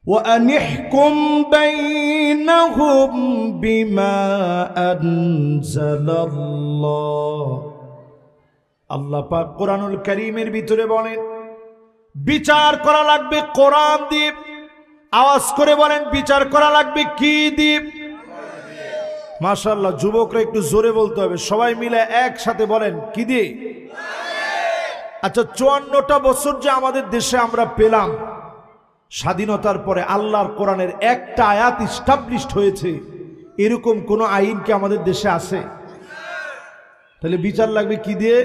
وأن احكم بينهم بما أنزل الله আল্লাহ পাক কোরআনুল কারীমের ভিতরে বলেন বিচার করা লাগবে কোরআন দিয়ে। আওয়াজ করে বলেন বিচার করা লাগবে কি দিয়ে? মাশাআল্লাহ, যুবকরা একটু জোরে বলতে হবে, সবাই মিলে একসাথে বলেন কি দিয়ে? আচ্ছা, 54টা বছর যে আমাদের দেশে আমরা পেলাম স্বাধীনতার পরে, আল্লাহর কোরআনের একটা আয়াত ইস্টাবলিশড হয়েছে, এরকম কোন আইন কি আমাদের দেশে আছে? তাহলে বিচার লাগবে কি দিয়ে?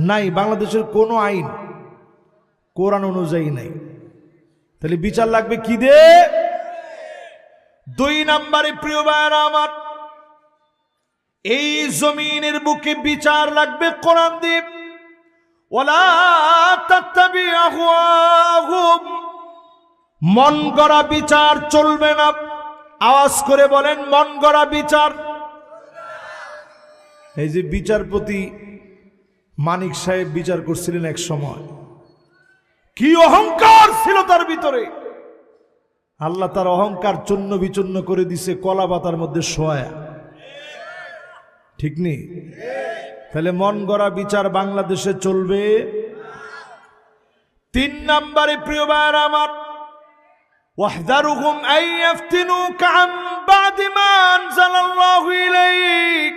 নাই, বাংলাদেশের কোনো আইন কোরআন অনুযায়ী নাই। তাহলে বিচার লাগবে কি দিয়ে? 2 নম্বরে প্রিয় ভাইরা আমার, এই জমিনের বুকে বিচার লাগবে কোরআন দিয়ে। ওয়ালা তাত্তাবি আহওয়াহুম, মন গড়া বিচার চলবে না। আওয়াজ করে বলেন মন গড়া বিচার। এই যে বিচারপতি মানিক সাহেব বিচার করছিলেন এক সময়, কি অহংকার ছিল তার ভিতরে! আল্লাহ তার অহংকার চূর্ণ বিচূর্ণ করে দিছে কলা পাতার মধ্যে শোয়া। ঠিক নেই? তাহলে মন গড়া বিচার বাংলাদেশে চলবে। 3 নম্বরে প্রিয় ভাইরা আমার, ওয়াহদারুহুম আইয়াফতিনুকা আন বাদি মা আনজালাল্লাহু ইলাইক,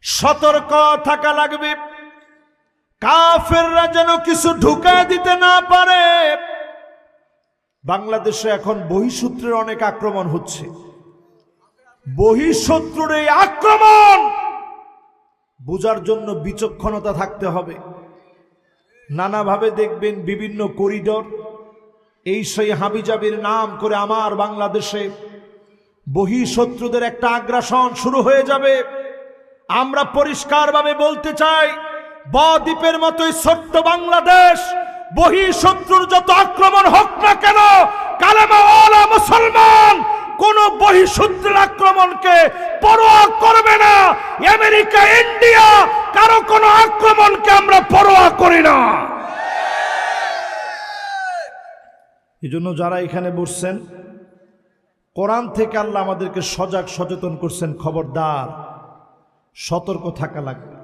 সতর্ক থাকা লাগবে কাফেররা যেন কিছু ঢুকা দিতে না পারে। বাংলাদেশে এখন বহিঃশত্রুর অনেক আক্রমণ হচ্ছে। বহিঃশত্রুর এই আক্রমণ বোঝার জন্য বিচক্ষণতা থাকতে হবে। নানাভাবে দেখবেন বিভিন্ন করিডোর, এই সেই হাবিজাবির নাম করে আমার বাংলাদেশে বহিঃশত্রুদের একটা আগ্রাসন শুরু হয়ে যাবে। আমরা পরিষ্কারভাবে বলতে চাই, বদ্বীপের মতোই ছোট্ট বাংলাদেশ, বহিঃশত্রুর যত আক্রমণ হোক না কেন, কালেমাওয়ালা মুসলমান কোন বহিঃশত্রুর আক্রমণকে পরোয়া করবে না। আমেরিকা, ইন্ডিয়া, কারো কোন আক্রমণকে আমরা পরোয়া করি না। এজন্য যারা এখানে বসছেন, কোরআন থেকে আল্লাহ আমাদেরকে সজাগ সচেতন করছেন, খবরদার সতর্ক থাকা লাগবে।